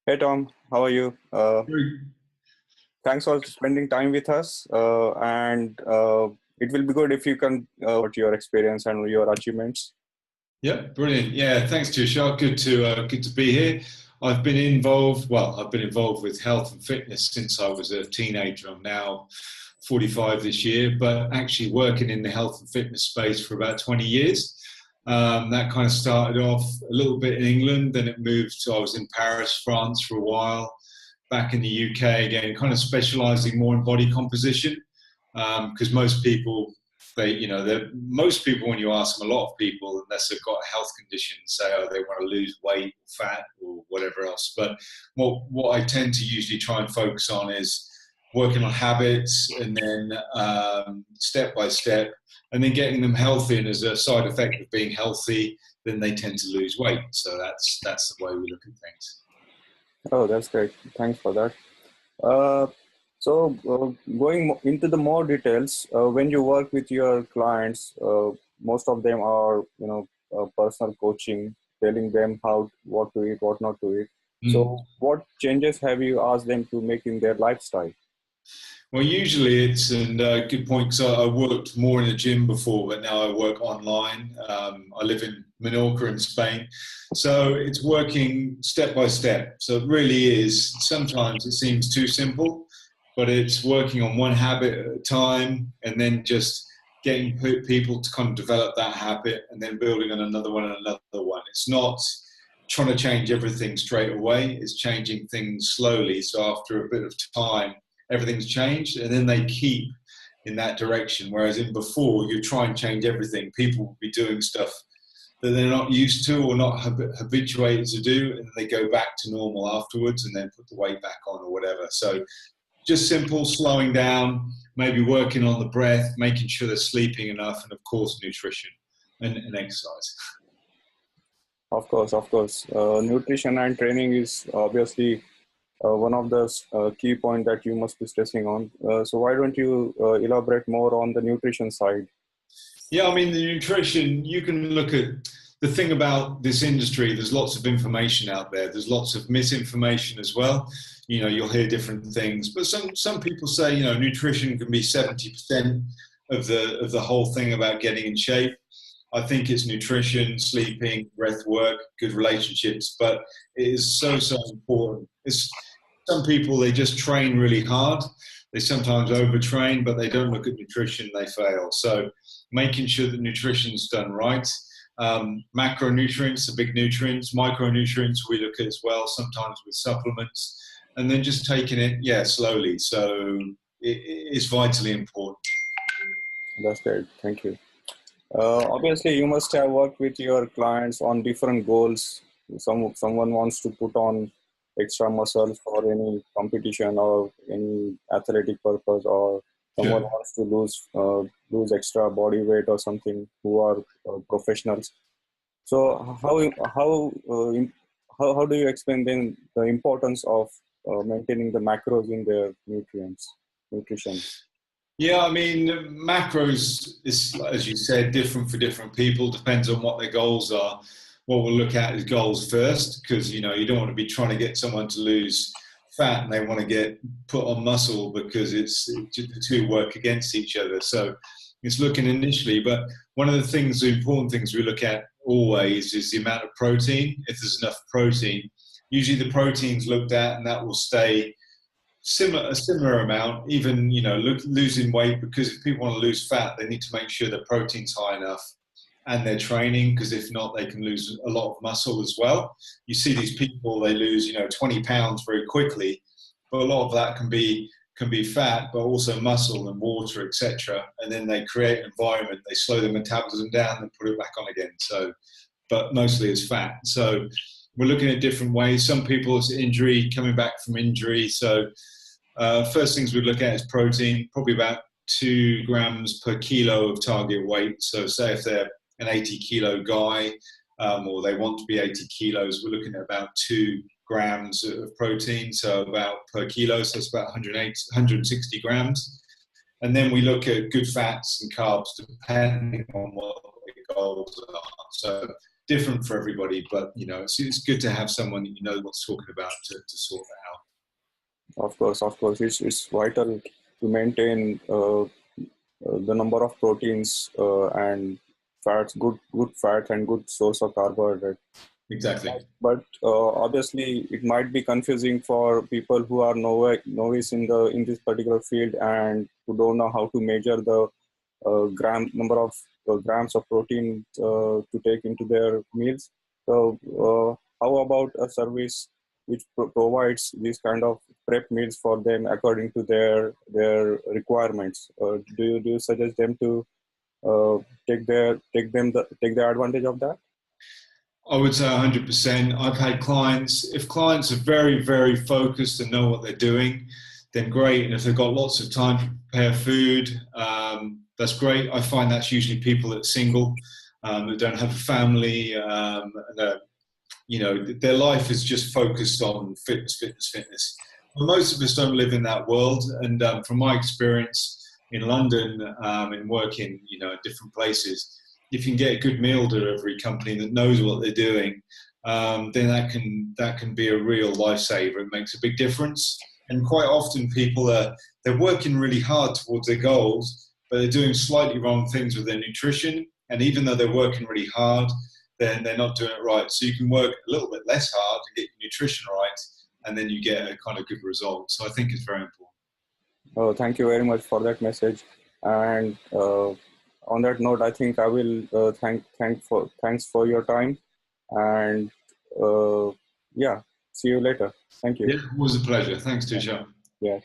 Hey Tom, how are you? Thanks for spending time with us. And it will be good if you can about your experience and your achievements. Yeah, brilliant. Yeah, thanks, Tushar. Good to be here. I've been involved with health and fitness since I was a teenager. I'm now 45 this year, but actually working in the health and fitness space for about 20 years. That kind of started off a little bit in England, then it moved to I was in Paris, France for a while, back in the UK again, kind of specializing more in body composition because most people, when you ask them, a lot of people, unless they've got a health condition, say, oh, they want to lose weight or fat or whatever else. But what I tend to usually try and focus on is working on habits and then step by step, and then getting them healthy. And as a side effect of being healthy, then they tend to lose weight. So that's the way we look at things. Oh, that's great. Thanks for that. Uh, Going into the more details, when you work with your clients, most of them are, personal coaching, telling them what to eat, what not to eat. Mm. So, what changes have you asked them to make in their lifestyle? Well, usually it's and good point. Because I worked more in a gym before, but now I work online. I live in Menorca in Spain, so it's working step by step. So it really is. Sometimes it seems too simple, but it's working on one habit at a time, and then just getting people to kind of develop that habit, and then building on another one and another one. It's not trying to change everything straight away. It's changing things slowly. So after a bit of time everything's changed, and then they keep in that direction. Whereas in before, you try and change everything, people will be doing stuff that they're not used to or not habituated to do, and they go back to normal afterwards, and then put the weight back on or whatever. So just simple, slowing down, maybe working on the breath, making sure they're sleeping enough, and of course nutrition and exercise. Of course. Nutrition and training is obviously one of the key point that you must be stressing on. So why don't you elaborate more on the nutrition side? Yeah, I mean, the nutrition, you can look at the thing about this industry, there's lots of information out there. There's lots of misinformation as well. You'll hear different things, but some people say, nutrition can be 70% of the whole thing about getting in shape. I think it's nutrition, sleeping, breath work, good relationships, but it is so important. Some people, they just train really hard. They sometimes overtrain, but they don't look at nutrition, they fail. So making sure that nutrition's done right. Macronutrients are big nutrients. Micronutrients we look at as well, sometimes with supplements. And then just taking it, slowly. So it's vitally important. That's great. Thank you. Obviously, you must have worked with your clients on different goals. Someone wants to put on extra muscle for any competition or any athletic purpose, or someone Sure. wants to lose extra body weight or something. Who are professionals. So how do you explain then the importance of maintaining the macros in their nutrition? Yeah, I mean, macros is, as you said, different for different people. Depends on what their goals are. What we'll look at is goals first, because you don't want to be trying to get someone to lose fat and they want to get put on muscle because the two work against each other. So it's looking initially, but one of the important things we look at always is the amount of protein. If there's enough protein, usually the protein's looked at, and that will stay a similar amount, even losing weight, because if people want to lose fat, they need to make sure the protein's high enough and they're training, because if not, they can lose a lot of muscle as well. You see these people, they lose 20 pounds very quickly, but a lot of that can be fat, but also muscle and water, etc. And then they create an environment, they slow their metabolism down and put it back on again. So, but mostly it's fat. So we're looking at different ways. Some people, it's injury, coming back from injury. So first things we look at is protein, probably about 2 grams per kilo of target weight. So say if they're an 80 kilo guy, or they want to be 80 kilos, we're looking at about 2 grams of protein, so about per kilo, so it's about 160 grams. And then we look at good fats and carbs depending on what the goals are. So different for everybody. But it's good to have someone that you know what's talking about to sort that out. Of course, it's vital to maintain the number of proteins and fats, good fat and good source of carbohydrate. Exactly. But obviously, it might be confusing for people who are novice in this particular field and who don't know how to measure the number of grams of protein to take into their meals. So, how about a service which provides these kind of prep meals for them according to their requirements? Do you suggest them to take the advantage of that? I would say 100%. I've had clients, if clients are very, very focused and know what they're doing, then great. And if they've got lots of time to prepare food, that's great. I find that's usually people that are single, that don't have a family, and their life is just focused on fitness, fitness, fitness. Well, most of us don't live in that world. And from my experience in London, and working, in different places, if you can get a good meal delivery company that knows what they're doing, then that can be a real lifesaver. It makes a big difference. And quite often they're working really hard towards their goals, but they're doing slightly wrong things with their nutrition. And even though they're working really hard, then they're not doing it right. So you can work a little bit less hard to get your nutrition right, and then you get a kind of good result. So I think it's very important. Oh, thank you very much for that message. And on that note, I think I will thanks for your time. And yeah, see you later. Thank you. Yeah, it was a pleasure. Thanks, Tisha. Yeah.